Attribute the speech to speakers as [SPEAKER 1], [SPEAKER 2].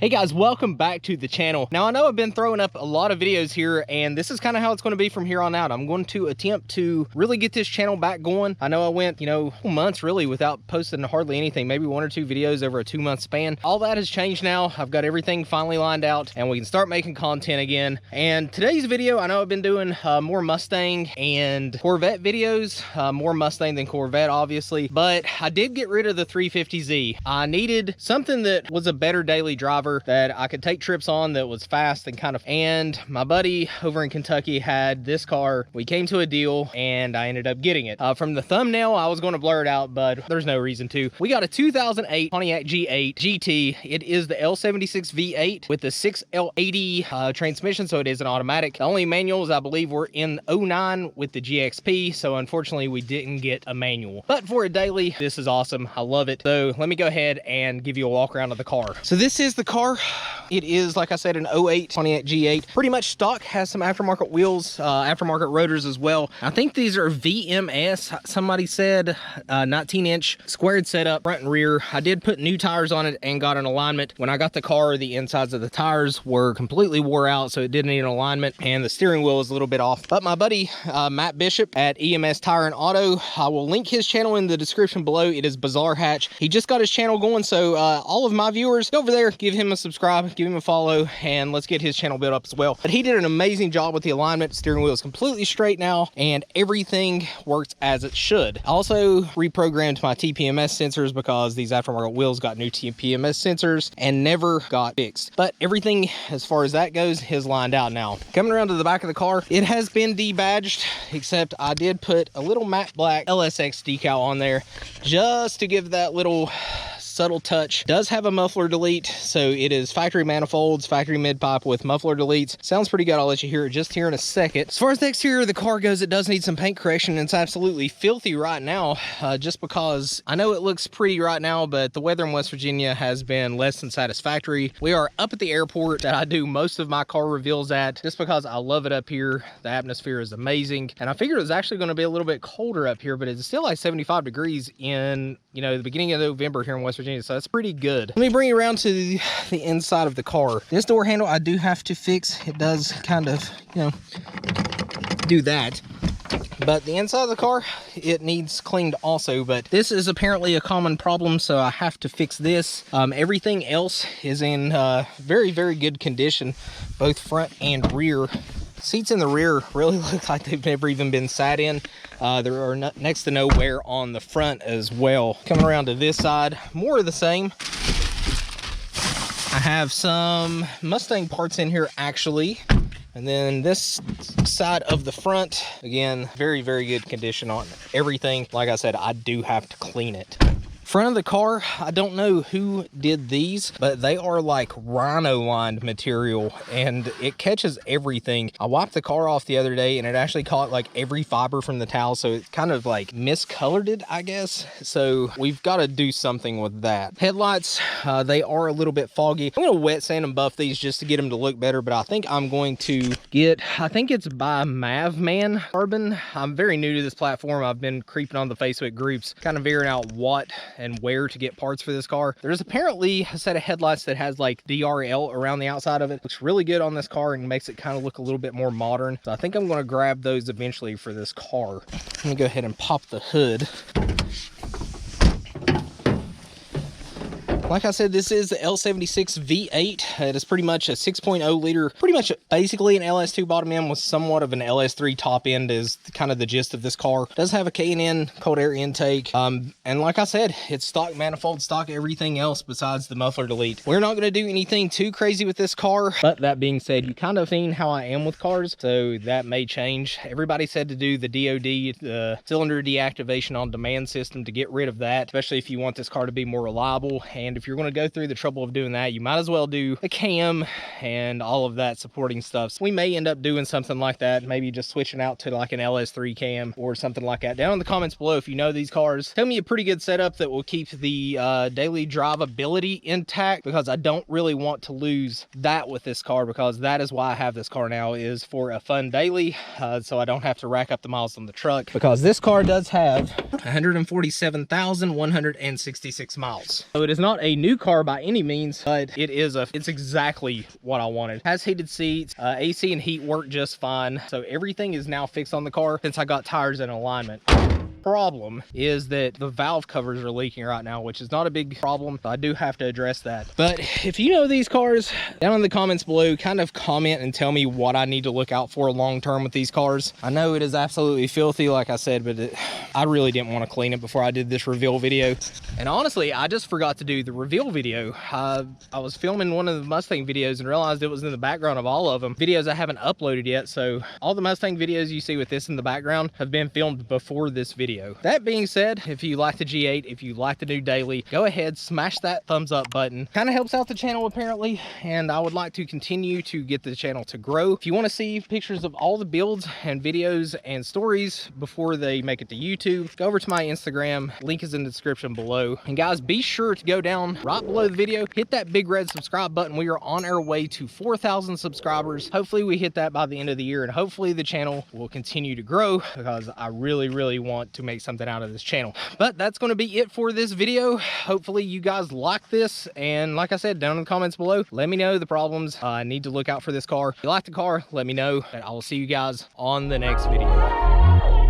[SPEAKER 1] Hey guys, welcome back to the channel. Now I know I've been throwing up a lot of videos here, and this is kind of how it's going to be from here on out. I'm going to attempt to really get this channel back going. I know I went, months really without posting hardly anything, maybe 1 or 2 videos over a 2-month span. All that has changed now. I've got everything finally lined out and we can start making content again. And today's video, I know I've been doing more Mustang and Corvette videos, more Mustang than Corvette obviously, but I did get rid of the 350Z. I needed something that was a better daily driver that I could take trips on, that was fast and my buddy over in Kentucky had this car. We came to a deal and I ended up getting it. From the thumbnail, I was going to blur it out, but there's no reason to. We got a 2008 Pontiac G8 GT. It is the L76 V8 with the 6L80 transmission, so it is an automatic. The only manuals I believe were in 09 with the GXP, so unfortunately we didn't get a manual. But for a daily, this is awesome. I love it. So let me go ahead and give you a walk around of the car. So this is the car. It is, like I said, an 08 Pontiac G8. Pretty much stock, has some aftermarket wheels, aftermarket rotors as well. I think these are VMS, somebody said, 19-inch squared setup, front and rear. I did put new tires on it and got an alignment. When I got the car, the insides of the tires were completely wore out, so it didn't need an alignment, and the steering wheel was a little bit off. But my buddy, Matt Bishop at EMS Tire and Auto, I will link his channel in the description below. It is Bizarre Hatch. He just got his channel going, so all of my viewers, go over there, give him a subscribe, give him a follow, and let's get his channel built up as well. But he did an amazing job with the alignment. Steering wheel is completely straight now, and everything works as it should. I also reprogrammed my TPMS sensors because these aftermarket wheels got new TPMS sensors and never got fixed. But everything as far as that goes is lined out now. Coming around to the back of the car, it has been debadged, except I did put a little matte black LSX decal on there just to give that little subtle touch. Does have a muffler delete, so it is factory manifolds, factory mid pipe with muffler deletes. Sounds pretty good. I'll let you hear it just here in a second. As far as the exterior of the car goes, it does need some paint correction. It's absolutely filthy right now, just because I know it looks pretty right now, but the weather in West Virginia has been less than satisfactory. We are up at the airport that I do most of my car reveals at, just because I love it up here. The atmosphere is amazing, and I figured it was actually going to be a little bit colder up here, but it's still like 75 degrees in the beginning of November here in West Virginia, so that's pretty good. Let me bring you around to the inside of the car. This door handle I do have to fix. It does kind of, do that. But the inside of the car, it needs cleaned also, but this is apparently a common problem, so I have to fix this. Everything else is in very, very good condition, both front and rear. Seats in the rear really look like they've never even been sat in. There are next to no wear on the front as well. Coming around to this side, more of the same. I have some Mustang parts in here actually. And then this side of the front, again, very, very good condition on everything. Like I said, I do have to clean it. Front of the car, I don't know who did these, but they are like rhino lined material and it catches everything. I wiped the car off the other day and it actually caught like every fiber from the towel, so it kind of like miscolored it, I guess. So we've got to do something with that. Headlights, they are a little bit foggy. I'm gonna wet sand and buff these just to get them to look better, but I think I'm going to get, I think it's by Mavman Carbon. I'm very new to this platform. I've been creeping on the Facebook groups, kind of figuring out what and where to get parts for this car. There's apparently a set of headlights that has like DRL around the outside of it. Looks really good on this car and makes it kind of look a little bit more modern. So I think I'm going to grab those eventually for this car. Let me go ahead and pop the hood. Like I said, this is the L76 V8. It is pretty much a 6.0 liter, pretty much basically an LS2 bottom end with somewhat of an LS3 top end is kind of the gist of this car. It does have a K&N cold air intake. And like I said, it's stock manifold, stock everything else besides the muffler delete. We're not going to do anything too crazy with this car. But that being said, you kind of seen how I am with cars, so that may change. Everybody said to do the DOD, the cylinder deactivation on demand system, to get rid of that, especially if you want this car to be more reliable. And if you're going to go through the trouble of doing that, you might as well do a cam and all of that supporting stuff. So we may end up doing something like that, maybe just switching out to like an LS3 cam or something like that. Down in the comments below, if you know these cars, tell me a pretty good setup that will keep the daily drivability intact, because I don't really want to lose that with this car, because that is why I have this car now, is for a fun daily, so I don't have to rack up the miles on the truck, because this car does have 147,166 miles. So it is not a new car by any means, but it's exactly what I wanted. Has heated seats, AC and heat work just fine. So everything is now fixed on the car since I got tires in alignment. Problem is that the valve covers are leaking right now, which is not a big problem. I do have to address that. But if you know these cars, down in the comments below, kind of comment and tell me what I need to look out for long term with these cars. I know it is absolutely filthy, like I said, but I really didn't want to clean it before I did this reveal video. And honestly, I just forgot to do the reveal video. I was filming one of the Mustang videos and realized it was in the background of all of them. Videos I haven't uploaded yet, so all the Mustang videos you see with this in the background have been filmed before this video. That being said, if you like the G8, if you like the new daily, go ahead, smash that thumbs up button. Kind of helps out the channel apparently, and I would like to continue to get the channel to grow. If you want to see pictures of all the builds and videos and stories before they make it to YouTube, go over to my Instagram. Link is in the description below. And guys, be sure to go down right below the video, hit that big red subscribe button. We are on our way to 4,000 subscribers. Hopefully we hit that by the end of the year, and hopefully the channel will continue to grow, because I really want to make something out of this channel. But that's going to be it for this video. Hopefully you guys like this, and like I said, down in the comments below, let me know the problems I need to look out for this car. If you like the car, let me know, and I will see you guys on the next video.